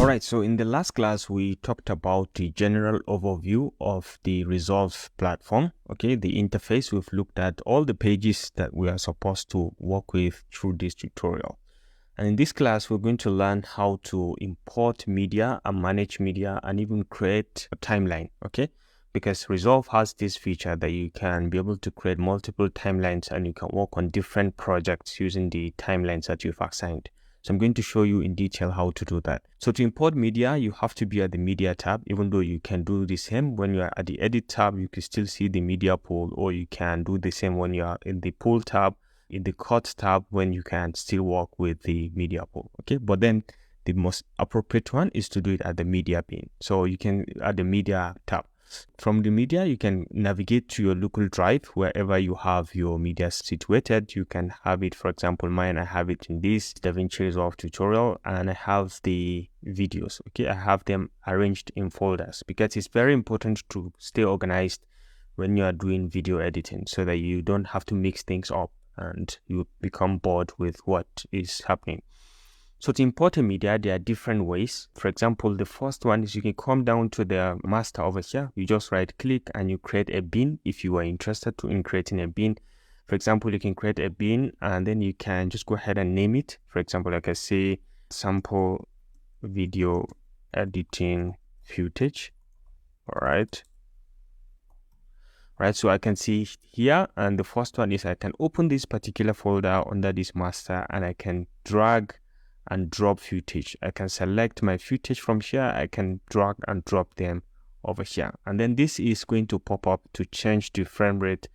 Alright, so in the last class, we talked about the general overview of the Resolve platform. Okay, the interface. We've looked at all the pages that we are supposed to work with through this tutorial. And in this class, we're going to learn how to import media and manage media and even create a timeline, okay? Because Resolve has this feature that you can be able to create multiple timelines and you can work on different projects using the timelines that you've assigned. So I'm going to show you in detail how to do that. So to import media, you have to be at the media tab, even though you can do the same when you are at the edit tab, you can still see the media pool, or you can do the same when you are in the pool tab, in the cut tab, when you can still work with the media pool. Okay, but then the most appropriate one is to do it at the media bin. So you can at the media tab. From the media, you can navigate to your local drive wherever you have your media situated. You can have it, for example, mine, I have it in this DaVinci Resolve tutorial, and I have the videos. Okay, I have them arranged in folders because it's very important to stay organized when you are doing video editing so that you don't have to mix things up and you become bored with what is happening. So to import a media, there are different ways. For example, the first one is you can come down to the master over here. You just right click and you create a bin if you are interested in creating a bin. For example, you can create a bin and then you can just go ahead and name it. For example, like I say, sample video editing footage. All right. Right, so I can see here, and the first one is I can open this particular folder under this master and I can drag and drop footage. I can select my footage from here. I can drag and drop them over here. And then this is going to pop up to change the frame rate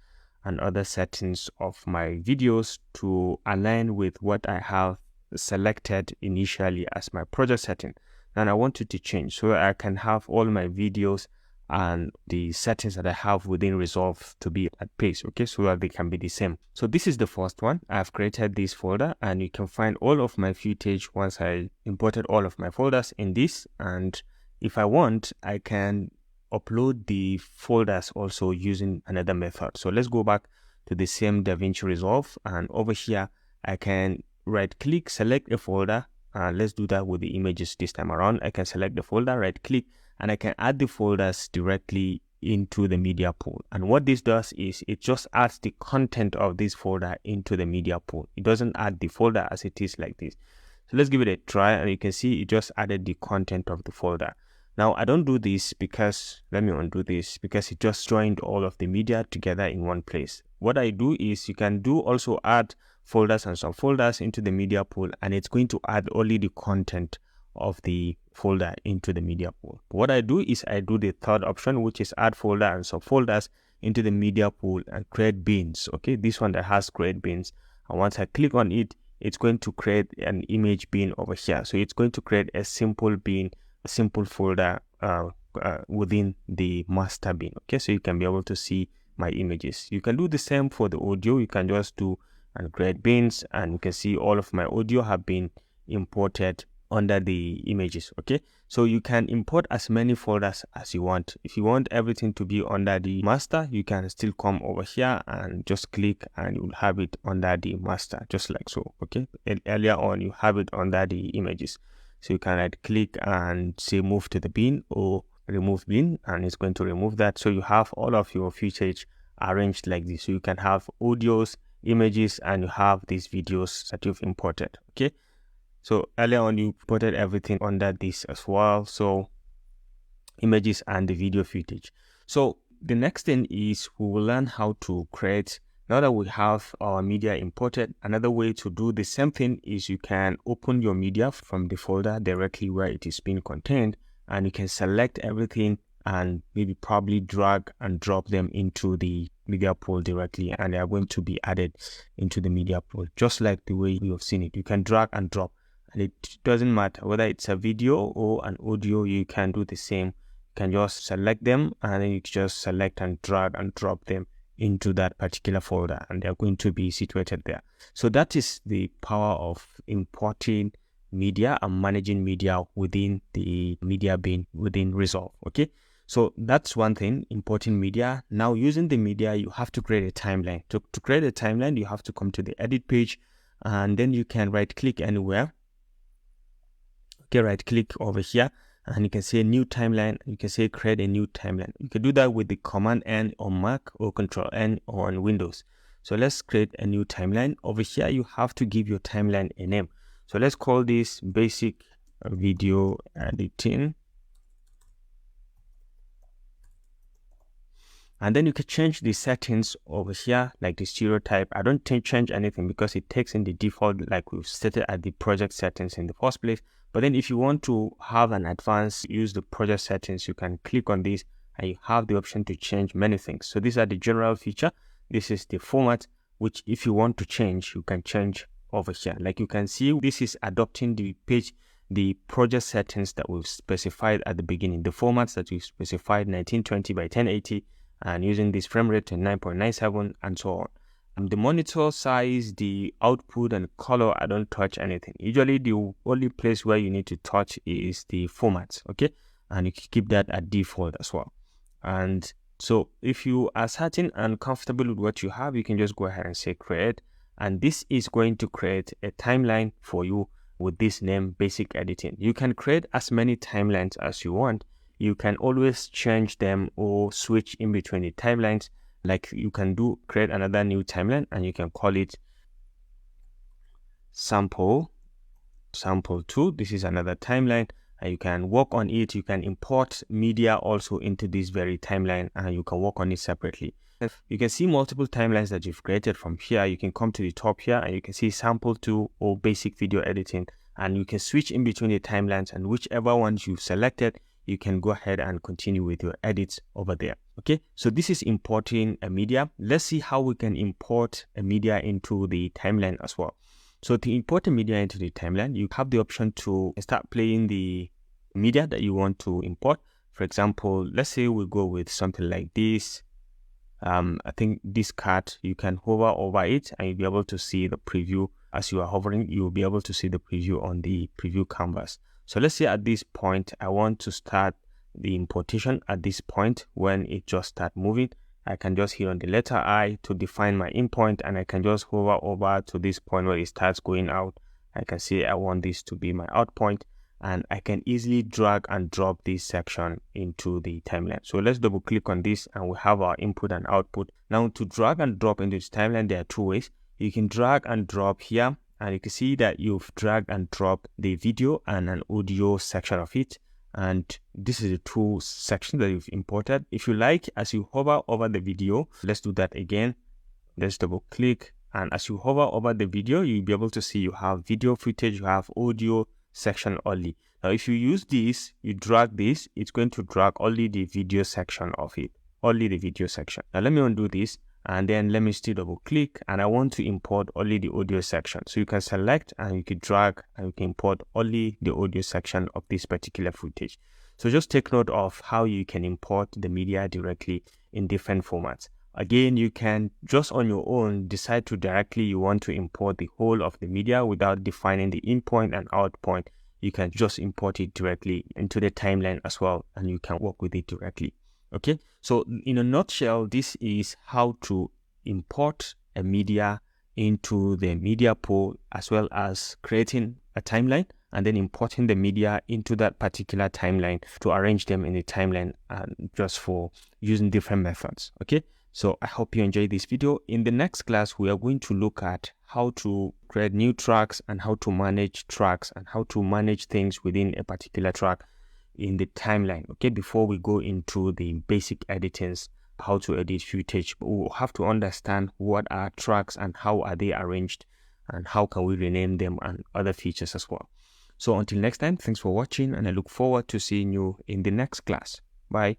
and other settings of my videos to align with what I have selected initially as my project setting. And I want it to change so that I can have all my videos and the settings that I have within Resolve to be at pace, okay, so that they can be the same. So this is the first one. I've created this folder and you can find all of my footage once I imported all of my folders in this. And if I want, I can upload the folders also using another method. So let's go back to the same DaVinci Resolve, and over here, I can right click, select a folder. Let's do that with the images this time around. I can select the folder, right click, and I can add the folders directly into the media pool. And what this does is it just adds the content of this folder into the media pool. It doesn't add the folder as it is like this. So let's give it a try, and you can see it just added the content of the folder. Now I don't do this because, let me undo this, because it just joined all of the media together in one place. What I do is you can do also add folders and subfolders into the media pool, and it's going to add only the content of the folder into the media pool. What I do is I do the third option, which is add folder and subfolders into the media pool and create bins. Okay, this one that has create bins, and once I click on it, it's going to create an image bin over here. So it's going to create a simple bin, a simple folder within the master bin. Okay, so you can be able to see my images. You can do the same for the audio. You can just do and create bins, and you can see all of my audio have been imported under the images. Okay, so you can import as many folders as you want. If you want everything to be under the master, you can still come over here and just click and you'll have it under the master, just like so. Okay, earlier on you have it under the images, so you can right click and say move to the bin or remove bin, and it's going to remove that. So you have all of your footage arranged like this. So you can have audios, images, and you have these videos that you've imported. Okay, so earlier on you imported everything under this as well, so images and the video footage. So the next thing is we will learn how to create. Now that we have our media imported, another way to do the same thing is you can open your media from the folder directly where it is being contained, and you can select everything and maybe probably drag and drop them into the media pool directly, and they are going to be added into the media pool just like the way you have seen it. You can drag and drop, and it doesn't matter whether it's a video or an audio. You can do the same. You can just select them and then you just select and drag and drop them into that particular folder, and they're going to be situated there. So that is the power of importing media and managing media within the media bin within Resolve. Okay, so that's one thing, importing media. Now using the media, you have to create a timeline. To create a timeline, you have to come to the edit page, and then you can right click anywhere. Okay, right click over here and you can say new timeline. You can say create a new timeline. You can do that with the Command N on Mac or Control N on Windows. So let's create a new timeline. Over here, you have to give your timeline a name. So let's call this basic video editing. And then you can change the settings over here, like the stereotype. I don't change anything because it takes in the default like we've set it at the project settings in the first place. But then if you want to have an advanced, use the project settings, you can click on this and you have the option to change many things. So these are the general feature. This is the format, which if you want to change, you can change over here. Like you can see, this is adopting the page, the project settings that we've specified at the beginning, the formats that we've specified 1920 by 1080, and using this frame rate to 9.97 and so on. And the monitor size, the output and color, I don't touch anything. Usually the only place where you need to touch is the formats, okay? And you can keep that at default as well. And so if you are certain and comfortable with what you have, you can just go ahead and say create. And this is going to create a timeline for you with this name, basic editing. You can create as many timelines as you want. You can always change them or switch in between the timelines. Like you can create another new timeline and you can call it sample 2. This is another timeline and you can work on it. You can import media also into this very timeline and you can work on it separately. You can see multiple timelines that you've created from here. You can come to the top here and you can see sample 2 or basic video editing, and you can switch in between the timelines, and whichever ones you've selected, you can go ahead and continue with your edits over there. Okay, so this is importing a media. Let's see how we can import a media into the timeline as well. So to import a media into the timeline, you have the option to start playing the media that you want to import. For example, let's say we go with something like this. I think this card, you can hover over it and you'll be able to see the preview. As you are hovering, you'll be able to see the preview on the preview canvas. So let's say at this point, I want to start the importation at this point. When it just starts moving, I can just hit on the letter I to define my in point, and I can just hover over to this point where it starts going out. I can say I want this to be my out point, and I can easily drag and drop this section into the timeline. So let's double click on this and we have our input and output. Now to drag and drop into this timeline, there are two ways. You can drag and drop here, and you can see that you've dragged and dropped the video and an audio section of it. And this is the two sections that you've imported. If you like, as you hover over the video, let's do that again. Let's double click. And as you hover over the video, you'll be able to see you have video footage, you have audio section only. Now, if you use this, you drag this, it's going to drag only the video section of it, only the video section. Now, let me undo this. And then let me still double click, and I want to import only the audio section. So you can select and you can drag and you can import only the audio section of this particular footage. So just take note of how you can import the media directly in different formats. Again, you can just on your own decide to directly you want to import the whole of the media without defining the in point and out point. You can just import it directly into the timeline as well, and you can work with it directly. Okay, so in a nutshell, this is how to import a media into the media pool, as well as creating a timeline and then importing the media into that particular timeline to arrange them in the timeline, and just for using different methods. Okay, so I hope you enjoyed this video. In the next class, we are going to look at how to create new tracks and how to manage tracks and how to manage things within a particular track in the timeline. Okay, before we go into the basic editings, how to edit footage, we'll have to understand what are tracks and how are they arranged and how can we rename them and other features as well. So until next time, thanks for watching, and I look forward to seeing you in the next class. Bye.